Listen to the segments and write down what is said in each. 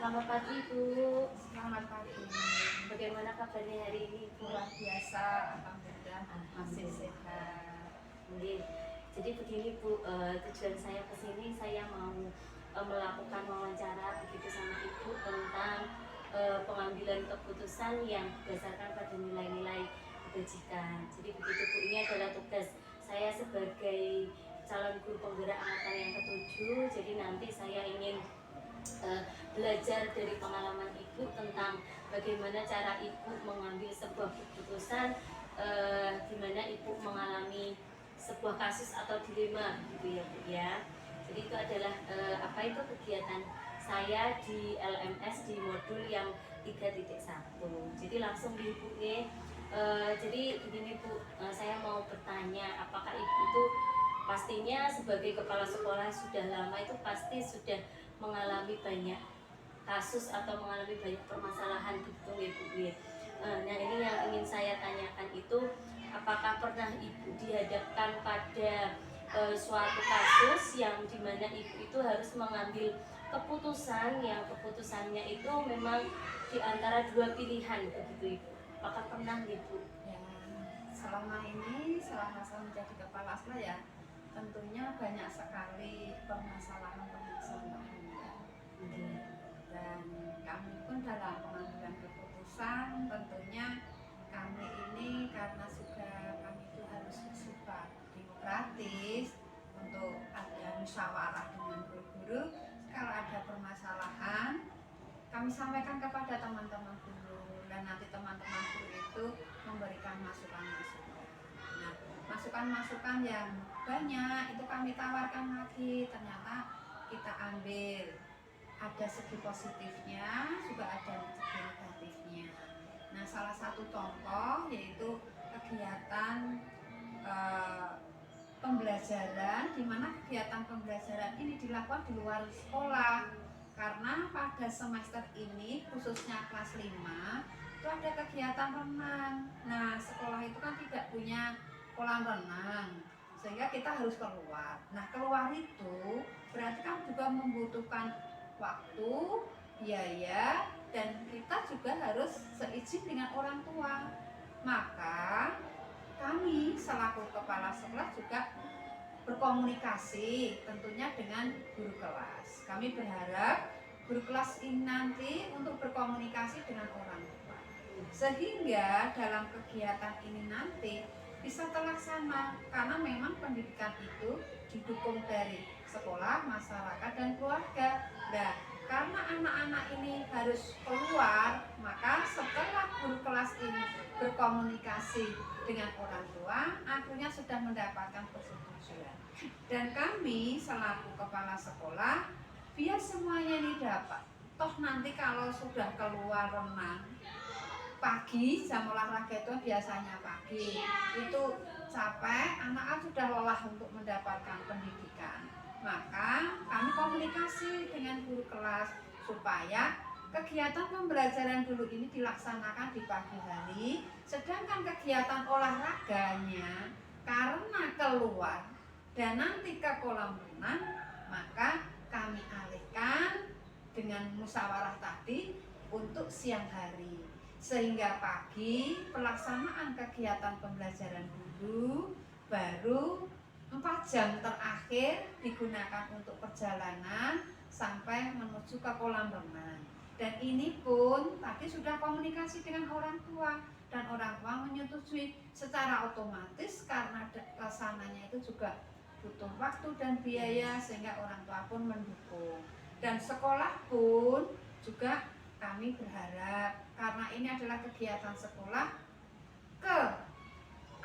Selamat pagi Bu. Selamat pagi. Bagaimana kabarnya hari ini Bu? Luar biasa, alhamdulillah masih sehat. Mungkin. Jadi begini Bu, tujuan saya ke sini saya mau melakukan wawancara begitu sama Ibu tentang pengambilan keputusan yang berdasarkan pada nilai-nilai kebajikan. Jadi begitu Bu, ini adalah tugas saya sebagai calon guru penggerak angkatan yang ketujuh. Jadi nanti saya ingin belajar dari pengalaman Ibu tentang bagaimana cara Ibu mengambil sebuah keputusan, di mana Ibu mengalami sebuah kasus atau dilema gitu ya Bu ya. Jadi itu adalah apa itu kegiatan saya di LMS di modul yang 3.1. Jadi langsung di Ibu ya. Jadi begini Bu, saya mau bertanya, apakah Ibu itu pastinya sebagai kepala sekolah sudah lama itu pasti sudah mengalami banyak kasus atau mengalami banyak permasalahan gitu ya Bu ya. Nah ini yang ingin saya tanyakan itu, apakah pernah Ibu dihadapkan pada suatu kasus yang dimana Ibu itu harus mengambil keputusan yang keputusannya itu memang di antara dua pilihan begitu Ibu? Apakah pernah Ibu? Ya, selama saya menjadi kepala sekolah ya, tentunya banyak sekali permasalahan-permasalahan ya. Dan kami pun dalam pengambilan keputusan tentunya kami ini karena kami itu harus bersifat demokratis untuk ada musyawarah dengan guru-guru. Kalau ada permasalahan kami sampaikan kepada teman-teman guru dan nanti teman-teman guru itu memberikan masukan-masukan. Nah, masukan-masukan yang banyak itu kami tawarkan lagi, ternyata kita ambil, ada segi positifnya juga ada segi negatifnya. Nah, salah satu contoh yaitu kegiatan pembelajaran, di mana kegiatan pembelajaran ini dilakukan di luar sekolah. Karena pada semester ini khususnya kelas 5 itu ada kegiatan renang. Nah, sekolah itu kan tidak punya kolam renang, sehingga kita harus keluar. Nah, keluar itu berarti kan juga membutuhkan waktu, biaya, dan kita juga harus seizin dengan orang tua. Maka kami selaku kepala sekolah juga berkomunikasi tentunya dengan guru kelas. Kami berharap guru kelas ini nanti untuk berkomunikasi dengan orang tua, sehingga dalam kegiatan ini nanti bisa terlaksana, karena memang pendidikan itu didukung dari sekolah, masyarakat, dan keluarga. Nah, karena anak-anak ini harus keluar, maka setelah guru kelas ini berkomunikasi dengan orang tua, akhirnya sudah mendapatkan persetujuan. Dan kami selaku kepala sekolah, biar semuanya ini dapat. Toh nanti kalau sudah keluar renang pagi, jam olahraga itu biasanya pagi, itu capek, anak-anak sudah lelah untuk mendapatkan pendidikan. Maka kami komunikasi dengan guru kelas supaya kegiatan pembelajaran dulu ini dilaksanakan di pagi hari, sedangkan kegiatan olahraganya karena keluar dan nanti ke kolam renang, maka kami alihkan dengan musyawarah tadi untuk siang hari, sehingga pagi pelaksanaan kegiatan pembelajaran dulu, baru 4 jam terakhir digunakan untuk perjalanan sampai menuju ke kolam renang. Dan ini pun tadi sudah komunikasi dengan orang tua, dan orang tua menyetujui secara otomatis karena kesananya itu juga butuh waktu dan biaya, sehingga orang tua pun mendukung. Dan sekolah pun juga kami berharap, karena ini adalah kegiatan sekolah, ke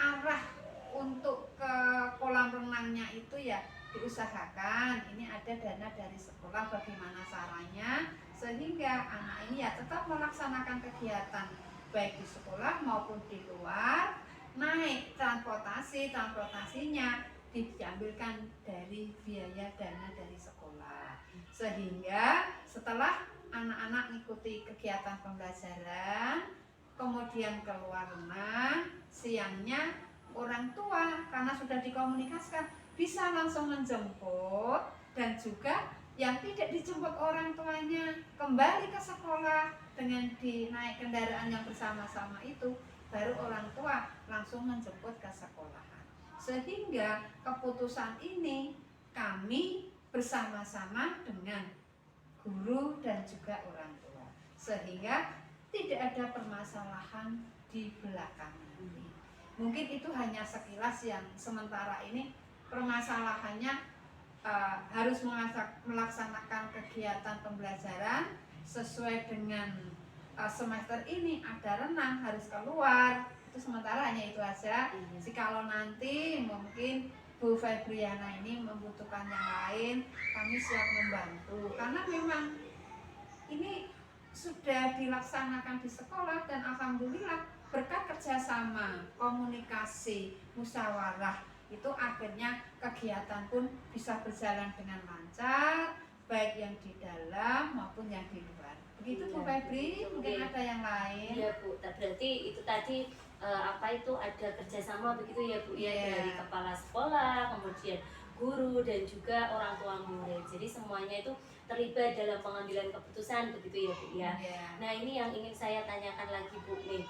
arah untuk ke kolam renangnya itu ya diusahakan ini ada dana dari sekolah, bagaimana caranya sehingga anak ini ya tetap melaksanakan kegiatan baik di sekolah maupun di luar. Naik transportasinya diambilkan dari biaya dana dari sekolah, sehingga setelah anak-anak mengikuti kegiatan pembelajaran kemudian keluar rumah, siangnya orang tua karena sudah dikomunikasikan bisa langsung menjemput dan juga yang tidak dijemput orang tuanya kembali ke sekolah dengan dinaik kendaraan yang bersama-sama itu, baru orang tua langsung menjemput ke sekolahan. Sehingga keputusan ini kami bersama-sama dengan guru dan juga orang tua, sehingga tidak ada permasalahan di belakang nanti. Mungkin itu hanya sekilas yang sementara ini permasalahannya harus melaksanakan kegiatan pembelajaran sesuai dengan semester ini ada renang harus keluar, itu sementara hanya itu aja. Jikalau nanti mungkin Bu Febriana ini membutuhkan yang lain, kami siap membantu karena memang ini sudah dilaksanakan di sekolah dan alhamdulillah berkat kerjasama, komunikasi, musyawarah itu akhirnya kegiatan pun bisa berjalan dengan lancar, baik yang di dalam maupun yang di luar. Begitu Bu Febri, mungkin ada yang lain. Iya Bu, berarti itu tadi ada kerjasama begitu ya Bu ya, dari kepala sekolah, kemudian guru dan juga orang tua murid. Jadi semuanya itu terlibat dalam pengambilan keputusan begitu ya Bu ya. Nah ini yang ingin saya tanyakan lagi Bu nih.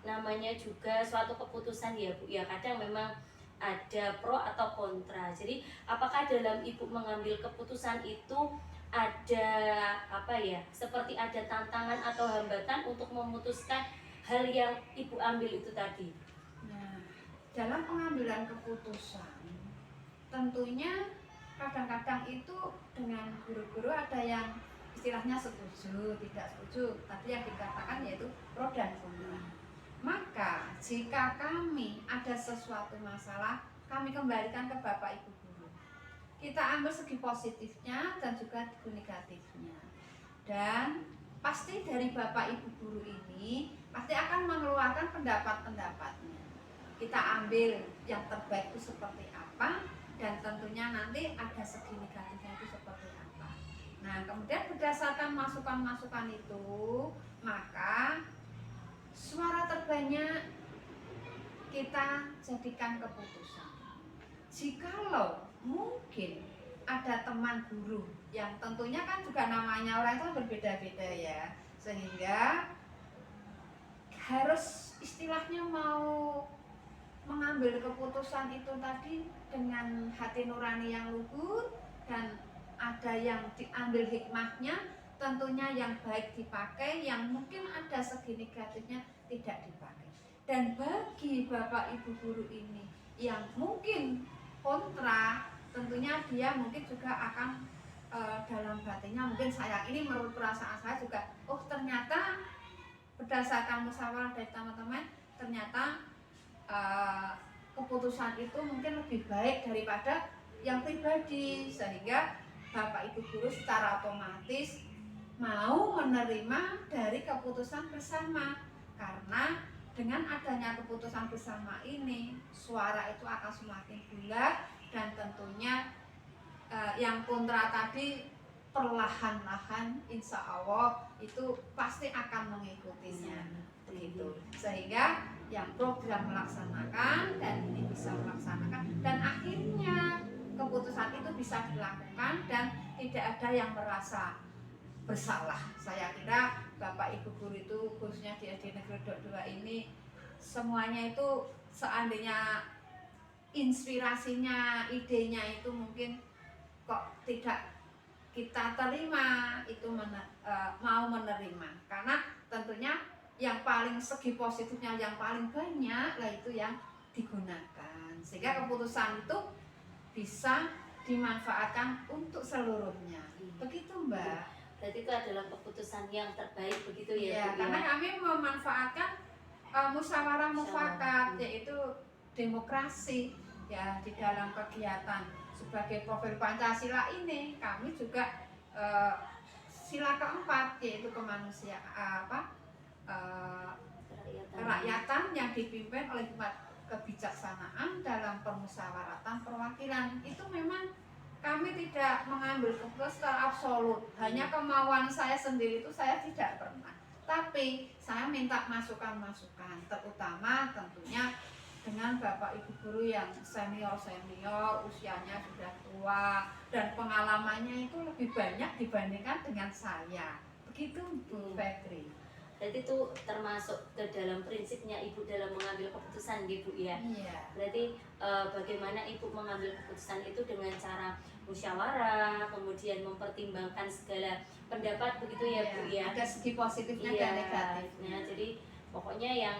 Namanya juga suatu keputusan ya Bu ya, kadang memang ada pro atau kontra. Jadi apakah dalam Ibu mengambil keputusan itu ada seperti ada tantangan atau hambatan untuk memutuskan hal yang Ibu ambil itu tadi? Nah, dalam pengambilan keputusan tentunya kadang-kadang itu dengan guru-guru ada yang istilahnya setuju, tidak setuju. Tadi yang dikatakan yaitu pro dan kontra. Maka jika kami ada sesuatu masalah, kami kembalikan ke Bapak Ibu guru. Kita ambil segi positifnya dan juga segi negatifnya. Dan pasti dari Bapak Ibu guru ini pasti akan mengeluarkan pendapat-pendapatnya. Kita ambil yang terbaik itu seperti apa, dan tentunya nanti ada segi negatifnya itu seperti apa. Nah, kemudian berdasarkan masukan-masukan itu, maka suara terbanyak kita jadikan keputusan. Jikalau mungkin ada teman guru yang tentunya kan juga namanya orang itu berbeda-beda ya, sehingga harus istilahnya mau mengambil keputusan itu tadi dengan hati nurani yang luhur, dan ada yang diambil hikmahnya, tentunya yang baik dipakai, yang mungkin ada segi negatifnya tidak dipakai. Dan bagi Bapak Ibu guru ini yang mungkin kontra, tentunya dia mungkin juga akan dalam batinnya mungkin saya ini menurut perasaan saya juga, oh ternyata berdasarkan musyawarah dari teman-teman, ternyata keputusan itu mungkin lebih baik daripada yang pribadi, sehingga Bapak Ibu guru secara otomatis mau menerima dari keputusan bersama. Karena dengan adanya keputusan bersama ini, suara itu akan semakin bulat, dan tentunya yang kontra tadi perlahan-lahan insya Allah itu pasti akan mengikutinya begitu. Sehingga yang program melaksanakan dan ini bisa melaksanakan, dan akhirnya keputusan itu bisa dilakukan dan tidak ada yang merasa bersalah. Saya kira Bapak Ibu guru itu khususnya di SD Negeri 2 ini semuanya itu seandainya inspirasinya, idenya itu mungkin kok tidak kita terima, itu mau menerima, karena tentunya yang paling segi positifnya yang paling banyak lah itu yang digunakan, sehingga keputusan itu bisa dimanfaatkan untuk seluruhnya. Begitu Mbak. Berarti itu adalah keputusan yang terbaik begitu ya, ya, karena kami memanfaatkan musyawarah mufakat, yaitu demokrasi ya di dalam kegiatan. Sebagai profil Pancasila ini kami juga sila keempat yaitu kemanusiaan kerakyatan yang dipimpin oleh kebijaksanaan dalam permusyawaratan perwakilan. Itu memang kami tidak mengambil keputusan secara absolut, hanya kemauan saya sendiri itu saya tidak pernah. Tapi saya minta masukan-masukan, terutama tentunya dengan Bapak Ibu guru yang senior-senior, usianya sudah tua dan pengalamannya itu lebih banyak dibandingkan dengan saya. Begitu Bu Febri. Berarti itu termasuk ke dalam prinsipnya Ibu dalam mengambil keputusan gitu ya. Iya. Berarti bagaimana Ibu mengambil keputusan itu dengan cara musyawarah, kemudian mempertimbangkan segala pendapat begitu ya Bu ya. Ada segi positifnya dan negatifnya. Nah, jadi pokoknya yang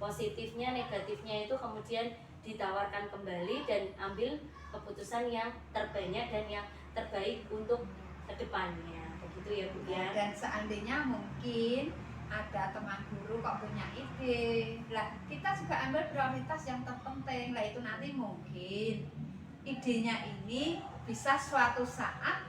positifnya, negatifnya itu kemudian ditawarkan kembali dan ambil keputusan yang terbanyak dan yang terbaik untuk kedepannya. Begitu ya Bu ya. Dan seandainya mungkin ada teman guru kok punya ide, lah kita juga ambil prioritas yang terpenting, lah itu nanti mungkin idenya ini bisa suatu saat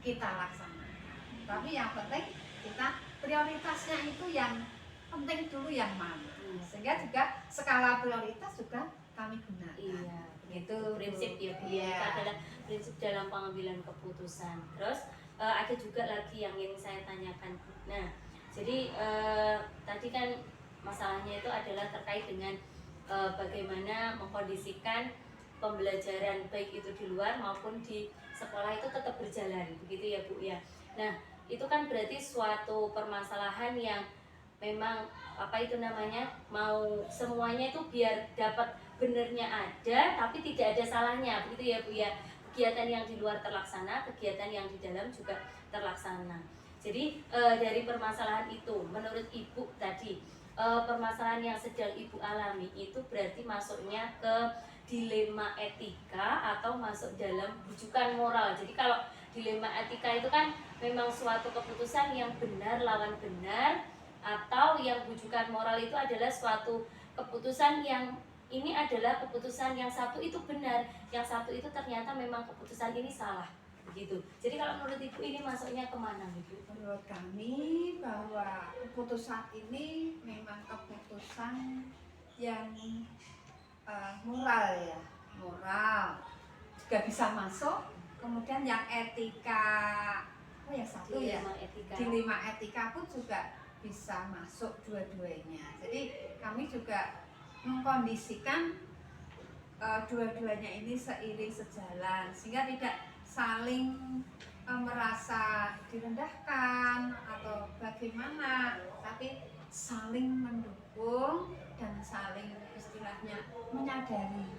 kita laksanakan. Tapi yang penting kita prioritasnya itu yang penting dulu yang mana. Sehingga juga skala prioritas juga kami gunakan. Iya, begitu prinsip ya Bu. Iya. Itu adalah prinsip dalam pengambilan keputusan. Terus ada juga lagi yang ingin saya tanyakan. Nah, jadi tadi kan masalahnya itu adalah terkait dengan bagaimana mengkondisikan pembelajaran baik itu di luar maupun di sekolah itu tetap berjalan, begitu ya Bu ya. Nah, itu kan berarti suatu permasalahan yang memang mau semuanya itu biar dapat benernya ada tapi tidak ada salahnya, begitu ya Bu ya. Kegiatan yang di luar terlaksana, kegiatan yang di dalam juga terlaksana. Jadi dari permasalahan itu, menurut Ibu tadi, permasalahan yang sedang Ibu alami itu berarti masuknya ke dilema etika atau masuk dalam rujukan moral. Jadi kalau dilema etika itu kan memang suatu keputusan yang benar lawan benar, atau yang rujukan moral itu adalah suatu keputusan yang ini adalah keputusan yang satu itu benar, yang satu itu ternyata memang keputusan ini salah, begitu. Jadi kalau menurut Ibu ini masuknya kemana Ibu? Menurut kami bahwa keputusan ini memang keputusan yang moral ya, moral juga bisa masuk. Kemudian yang etika, satu dilema ya, etika. dilema etika pun juga bisa masuk dua-duanya. Jadi kami juga mengkondisikan dua-duanya ini seiring sejalan sehingga tidak saling merasa direndahkan atau bagaimana, tapi saling mendukung dan saling istilahnya menyadari.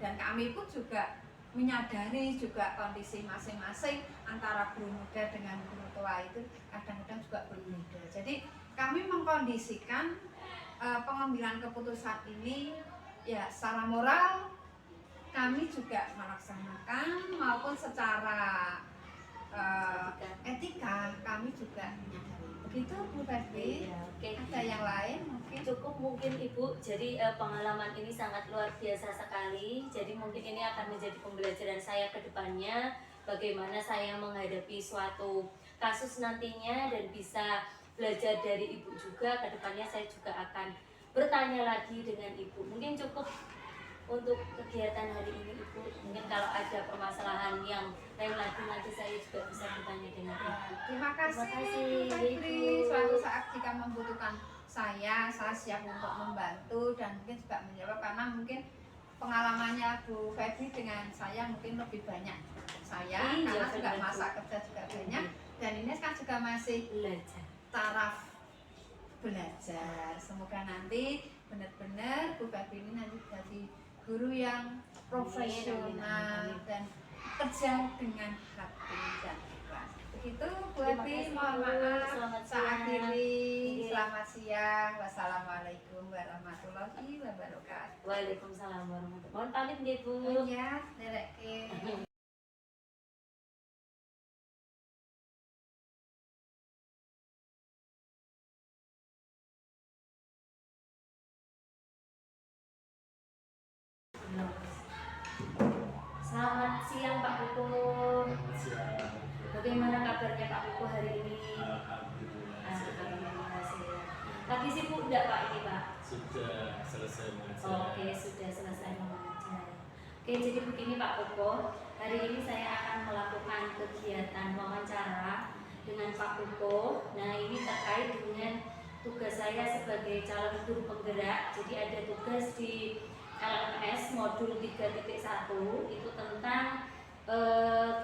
Dan kami pun juga menyadari juga kondisi masing-masing antara guru muda dengan guru tua itu kadang-kadang juga berbeda. Jadi kami mengkondisikan pengambilan keputusan ini ya secara moral kami juga melaksanakan maupun secara etika kami juga menyadari. Begitu Bu Febri. Ya, okay. Ada yang lain mungkin? Cukup mungkin Ibu. Jadi pengalaman ini sangat luar biasa sekali. Jadi mungkin ini akan menjadi pembelajaran saya ke depannya bagaimana saya menghadapi suatu kasus nantinya dan bisa belajar dari Ibu juga. Ke depannya saya juga akan bertanya lagi dengan Ibu. Mungkin cukup untuk kegiatan hari ini Ibu. Mungkin kalau ada permasalahan yang lain lagi nanti saya juga bisa bertanya dengan Ibu. Terima kasih Bu Febri. Suatu saat jika membutuhkan saya siap untuk membantu dan mungkin juga menjawab karena mungkin pengalamannya Bu Febri dengan saya mungkin lebih banyak saya karena juga masa kerja juga banyak dan ini kan juga masih taraf belajar. Semoga nanti benar-benar Bu Febri ini nanti jadi guru yang profesional dan kerja dengan hati dan ikhlas. Begitu Bu Febri, mohon maaf saya akhiri. Selamat siang. Wassalamualaikum warahmatullahi wabarakatuh. Waalaikumsalam warahmatullahi wabarakatuh. Mohon pamit nggih Bu. Iya, dereke. Selamat siang Pak Kuku. Bagaimana kabarnya Pak Kuku hari ini? Alhamdulillah sehat. Lagi sibuk enggak Pak ini Pak? Sudah selesai mengajar. Oke, sudah selesai mengajar. Oke, jadi begini Pak Kuku. Hari ini saya akan melakukan kegiatan wawancara dengan Pak Kuku. Nah, ini terkait dengan tugas saya sebagai calon guru penggerak. Jadi ada tugas di LMS modul 3.1 itu tentang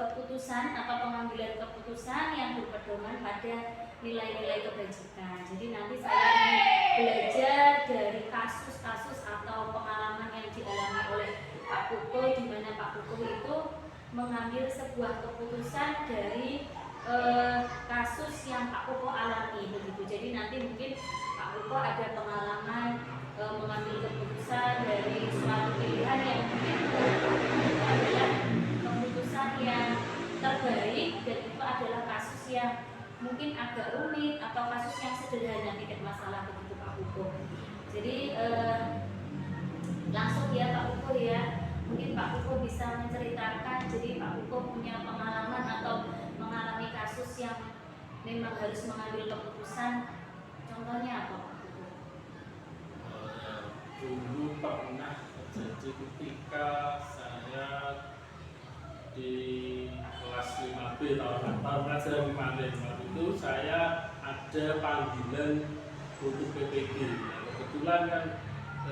keputusan atau pengambilan keputusan yang berpedoman pada nilai-nilai kebajikan. Jadi nanti saya ingin belajar dari kasus-kasus atau pengalaman yang dialami oleh Pak Kuko, di mana Pak Kuko itu mengambil sebuah keputusan dari kasus yang Pak Kuko alami begitu. Jadi nanti mungkin Pak Kuko ada pengalaman mengambil keputusan dari suatu pilihan yang mungkin adalah keputusan yang terbaik, dan itu adalah kasus yang mungkin agak rumit atau kasus yang sederhana, tidak masalah begitu Pak Kuko. Jadi langsung ya Pak Kuko ya, mungkin Pak Kuko bisa menceritakan. Jadi Pak Kuko punya pengalaman atau mengalami kasus yang memang harus mengambil keputusan, contohnya apa Pak Kuko? Dulu pernah terjadi ketika saya di kelas 5B tahun pelajaran 5B waktu itu saya ada panggilan untuk PPG. Nah, kebetulan kan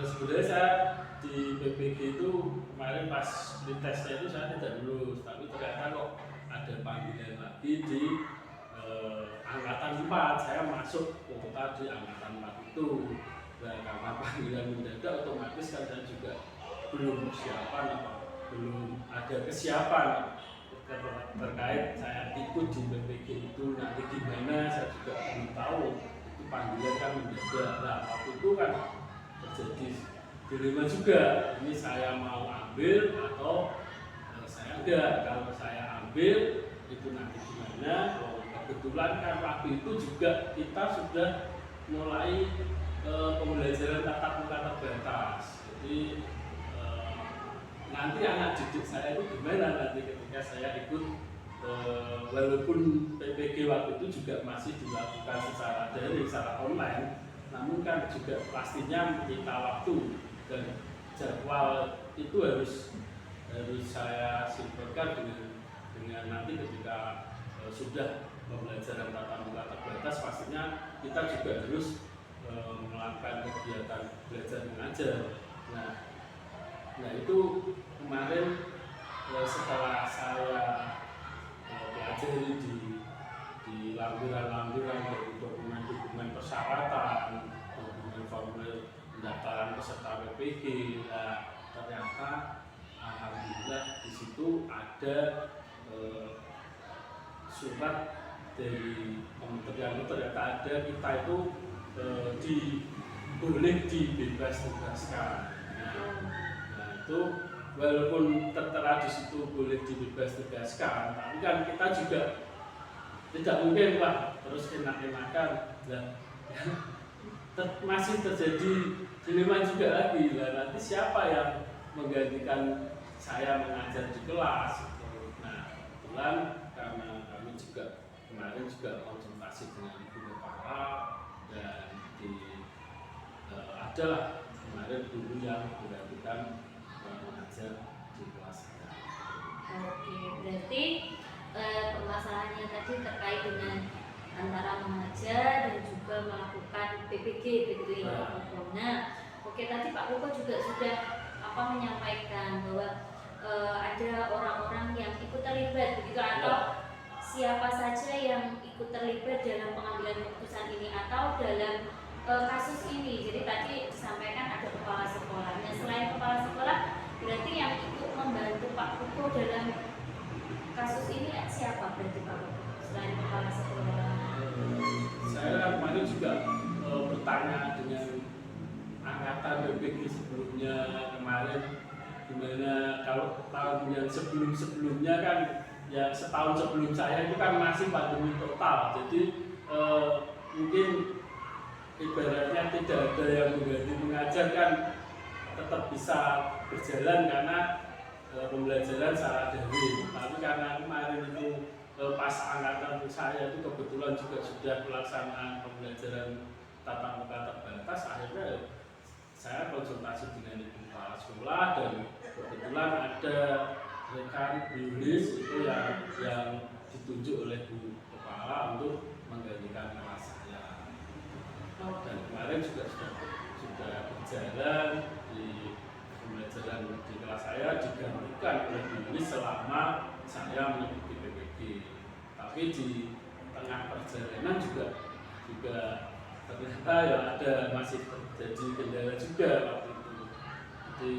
sebenarnya saya di PPG itu kemarin pas di tesnya itu saya tidak lulus, tapi ternyata kok ada panggilan lagi di angkatan 4. Saya masuk kuota di angkatan 4 itu. Dan karena panggilan mendadak, otomatis kan saya juga belum persiapan atau belum ada kesiapan terkait saya ikut di PPG itu nanti gimana, saya juga belum tahu. Itu panggilan kan mendadak. Nah, waktu itu kan terjadi dilema juga, ini saya mau ambil atau saya enggak. Kalau saya ambil itu nanti gimana. Kebetulan kan waktu itu juga kita sudah mulai pembelajaran tatap muka terbatas. Jadi nanti anak didik saya itu gimana nanti ketika saya ikut, walaupun PPG waktu itu juga masih dilakukan secara daring, secara online, namun kan juga pastinya menyita waktu dan jadwal itu harus saya sinkronkan dengan nanti ketika sudah pembelajaran tatap muka terbatas, pastinya kita juga harus melakukan kegiatan belajar mengajar. Nah itu kemarin setelah saya pelajari di lampiran-lampiran dari dokumen-dokumen persyaratan, dokumen formulir pendaftaran peserta PPG, ternyata alhamdulillah di situ ada surat dari kementerian, ternyata ada kita itu boleh dibebas tugaskan. Nah itu walaupun tertera di situ boleh dibebas tugaskan, tapi kan kita juga tidak mungkin Pak terus enak-enakan. Nah, masih terjadi dilema juga lagi. Nah, nanti siapa yang menggantikan saya mengajar di kelas? Nah kebetulan karena kami juga kemarin juga konsultasi dengan Ibu Kepala, dan adalah kemarin guru yang menggantikan mengajar di kelas saya. Oke, berarti permasalahannya tadi terkait dengan antara mengajar dan juga melakukan PPG begitu ya Pak Kuko. Nah, oke, tadi Pak Kuko juga sudah menyampaikan bahwa ada orang-orang yang ikut terlibat begitu, atau siapa saja yang ikut terlibat dalam pengambilan keputusan ini atau dalam kasus ini. Jadi tadi disampaikan ada kepala sekolah. Nah, selain kepala sekolah, berarti yang ikut membantu Pak Kuko dalam kasus ini siapa berarti Pak Kuko selain kepala sekolah? Saya kemarin juga bertanya dengan angkatan PPG sebelumnya kemarin, dimana kalau tahun yang sebelum-sebelumnya kan, ya setahun sebelum saya itu kan masih pandemi total. Jadi mungkin ibaratnya tidak ada yang mengganti mengajar, kan tetap bisa berjalan karena pembelajaran secara daring. Tapi karena kemarin itu pas angkatan saya itu kebetulan juga sudah pelaksanaan pembelajaran tatap muka terbatas, akhirnya saya konsultasi dengan ibu kepala sekolah, dan kebetulan ada rekan Yulis itu yang ditunjuk oleh Bu Kepala untuk menggantikan kelas saya. Oke, kemarin juga sudah berjalan di pembelajaran di kelas saya digantikan oleh guru selama saya mengikuti PPG. Tapi di tengah perjalanan juga ternyata ya ada masih terjadi kendala juga waktu itu. Jadi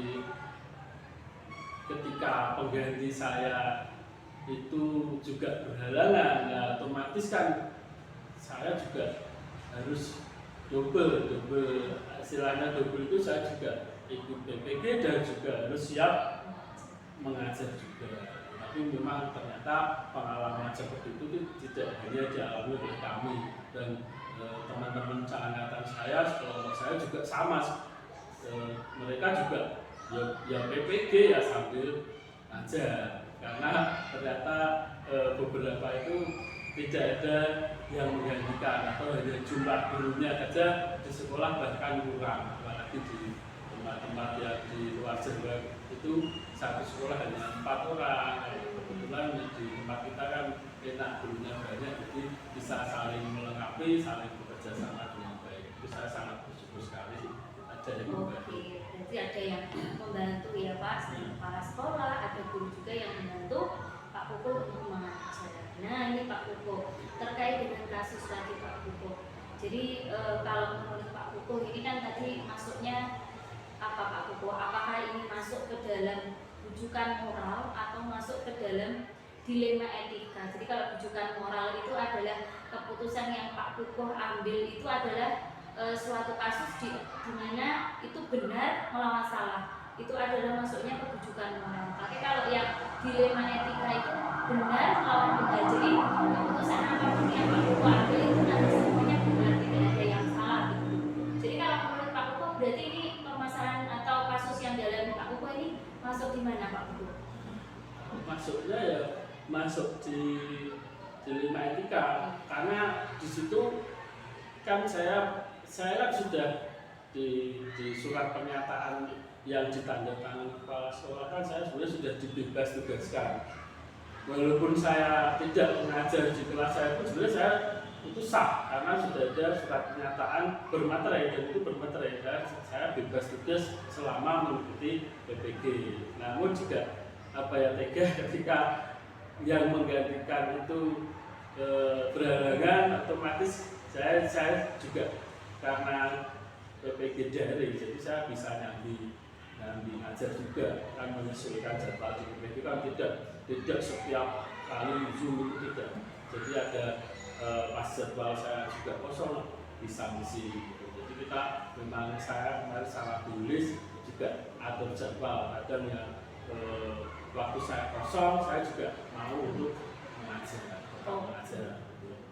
ketika pengganti saya itu juga berhalangan, nah otomatis kan saya juga harus double istilahnya double itu saya juga ikut PPG dan juga harus siap mengajar juga. Tapi memang ternyata pengalaman seperti itu tidak hanya dialami oleh kami dan teman-teman seangkatan saya, sekelompok saya juga sama. Mereka juga ya PPG ya sambil ajar karena ternyata beberapa itu tidak ada yang menggantikan atau hanya jumlah gurunya saja di sekolah bahkan kurang, apalagi di tempat-tempat yang di luar Jawa itu satu sekolah hanya 4 orang. Kebetulan di tempat kita kan enak gurunya banyak, jadi bisa saling melengkapi, saling bekerja sama dengan baik. Itu saya sangat bersyukur sekali ada yang membantu. Berarti ada yang membantu ya Pak, kepala sekolah, ada guru juga yang membantu Pak Kukuh untuk mengajar. Nah ini Pak Kukuh, terkait dengan kasus tadi Pak Kukuh. Jadi kalau menurut Pak Kukuh ini kan tadi masuknya apa Pak Kukuh? Apakah ini masuk ke dalam rujukan moral atau masuk ke dalam dilema etika? Jadi kalau rujukan moral itu adalah keputusan yang Pak Kukuh ambil itu adalah suatu kasus di mana itu benar melawan salah, itu adalah masuknya ke rujukan moral. Tapi kalau yang dilema etika itu benar melawan benar, jadi keputusan apapun yang Pak Kukuh ambil itu nanti semuanya benar, tidak ada yang salah gitu. Jadi kalau menurut Pak Kukuh berarti ini permasalahan atau kasus yang dialami Pak Kukuh ini masuk di mana Pak Kukuh? Masuknya ya masuk di dilema etika karena di situ kan saya kan sudah di surat pernyataan yang ditandatangani kepala sekolah kan saya sebenarnya sudah dibebas tugaskan. Walaupun saya tidak mengajar di kelas saya pun sebenarnya saya itu sah karena sudah ada surat pernyataan bermaterai dan itu bermaterai dan saya bebas tugas selama mengikuti PPG. Namun juga tega ketika yang menggantikan itu berhalangan, otomatis saya juga karena PPG daring, jadi saya bisa nyambi ngajar juga kan menyesuaikan jadwal di PPG kan tidak setiap kali Zoom itu tidak. Jadi ada pas jadwal saya juga kosong bisa ngisi gitu. Jadi kita memang saya kemarin sangat tulis juga atur jadwal, kadang yang waktu saya kosong saya juga mau untuk mengajar.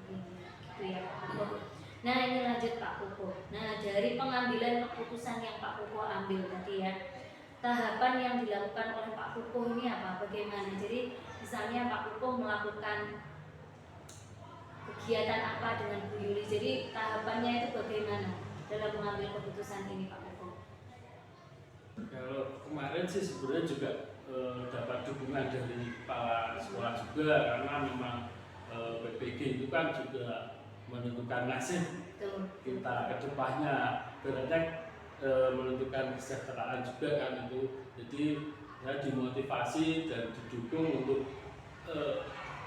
Gitu ya Pak Kukuh. Nah ini lanjut Pak Kukuh. Nah dari pengambilan keputusan yang Pak Kukuh ambil tadi ya, tahapan yang dilakukan oleh Pak Kukuh ini apa? Bagaimana? Jadi misalnya Pak Kukuh melakukan kegiatan apa dengan Bu Yuli? Jadi tahapannya itu bagaimana dalam mengambil keputusan ini Pak Kukuh? Kalau kemarin sih sebenarnya juga dapat dukungan dari kepala sekolah juga karena memang PPG itu kan juga menentukan nasib kita ke depannya, berarti menentukan kesejahteraan juga kan itu. Jadi saya dimotivasi dan didukung untuk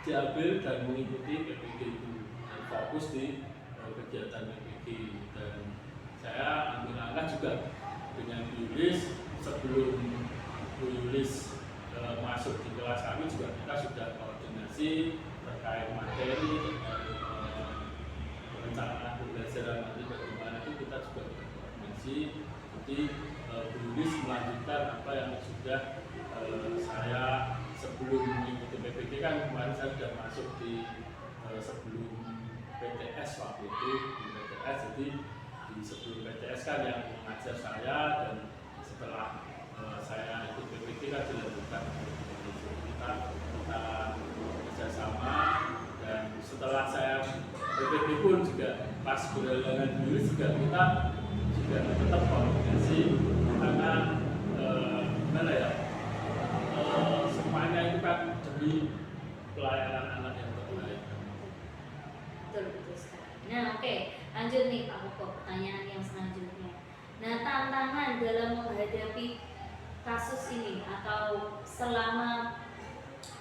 diambil dan mengikuti PPG itu dan fokus di kegiatan PPG. Dan saya ambil langkah juga dengan Bu Yulis. Sebelum Bu Yulis masuk di kelas kami juga kita sudah koordinasi terkait materi, terkait perencanaan pembelajaran nanti bagaimana itu kita juga berkoordinasi. Jadi Bu Yulis melanjutkan apa yang sudah saya sebelum mengikuti PPG kan kemarin saya sudah masuk di sebelum PTS waktu itu di PTS. Jadi di sebelum PTS kan yang mengajar saya dan setelah saya ikut PPG kan dilanjutkan kita kerjasama. Dan setelah saya PPG pun juga pas berhalangan dulu juga kita juga tetap komunikasi karena gimana ya, semuanya itu kan demi pelayanan anak yang terbaik. Betul sekali. Nah oke, lanjut nih Pak Kukuh, pertanyaan yang selanjutnya. tantangan dalam menghadapi kasus ini atau selama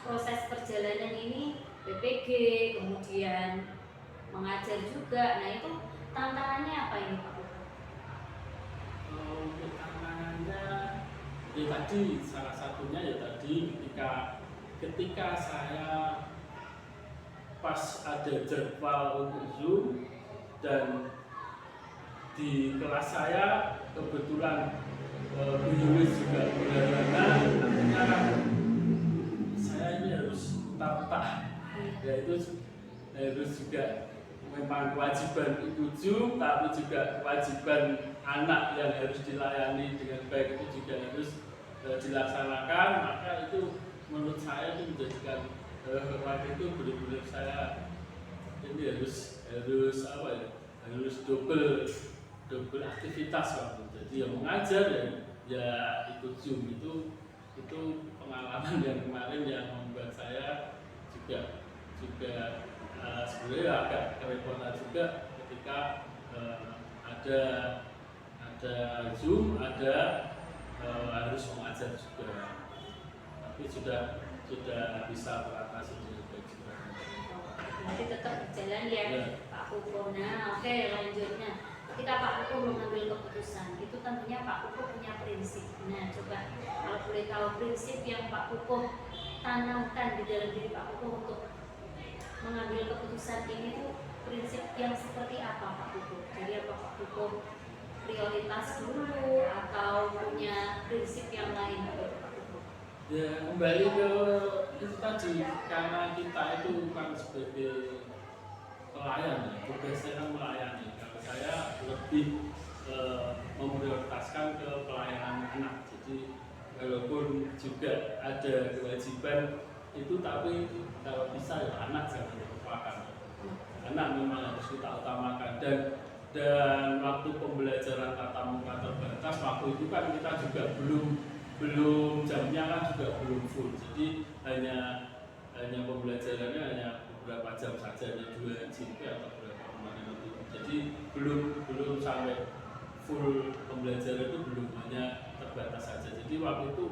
proses perjalanan ini PPG, kemudian mengajar juga. Nah itu tantangannya apa ini Pak Putu? Untuk tantangannya, ya tadi salah satunya ya tadi ketika saya pas ada jadwal untuk Zoom dan di kelas saya kebetulan Bu Yulis juga berhalangan, artinya saya ini harus putar-putar, yaitu harus juga memang kewajiban ikut Zoom, tapi juga kewajiban anak yang harus dilayani dengan baik itu juga harus dilaksanakan. Maka itu menurut saya itu menjadikan waktu itu benar-benar saya ini harus apa ya, harus double aktivitas waktu. Jadi yang mengajar ya ikut Zoom itu pengalaman yang kemarin yang membuat saya juga sebenarnya agak kerepotan juga ketika ada Zoom, harus mengajar juga, tapi sudah bisa beratasi dengan baik juga. Nanti tetap berjalan ya, Pak Putu. Nah oke, lanjutnya ketika Pak Putu mengambil keputusan itu tentunya Pak Putu punya prinsip. Nah coba kalau boleh tahu prinsip yang Pak Putu tanamkan di dalam diri Pak Putu untuk mengambil keputusan ini tuh prinsip yang seperti apa Pak Putu? Jadi apa Pak Putu prioritas dulu atau punya prinsip yang lain gitu Pak Putu? Ya kembali ke itu tadi, karena kita itu bukan sebagai pelayan ya, tugasnya kan melayani. Kalau saya lebih memprioritaskan ke pelayanan anak. Jadi walaupun juga ada kewajiban itu, tapi kalau bisa ya anak jangan dilupakan. Anak memang harus kita utamakan, dan waktu pembelajaran tatap muka terbatas waktu itu kan kita juga belum jamnya kan juga belum full. Jadi hanya pembelajarannya hanya beberapa jam saja, hanya 2 GP atau berapa kemarin itu. Jadi belum sampai full pembelajaran, itu belum, hanya terbatas saja. Jadi waktu itu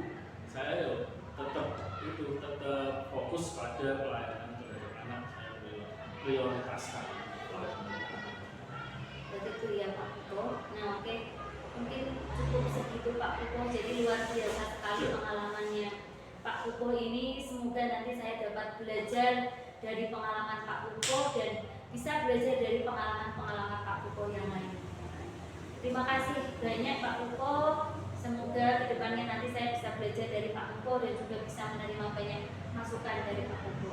saya tetap fokus pada pelayanan terhadap anak, saya prioritaskan. Berarti itu ya Pak Putu. Nah oke, mungkin cukup segitu Pak Putu. Jadi luar biasa sekali pengalamannya Pak Putu ini. Semoga nanti saya dapat belajar dari pengalaman Pak Putu dan bisa belajar dari pengalaman Pak Putu yang lain. Terima kasih banyak Pak Putu. Semoga kedepannya nanti saya bisa belajar dari Pak Putu dan juga bisa menerima banyak masukan dari Pak Putu.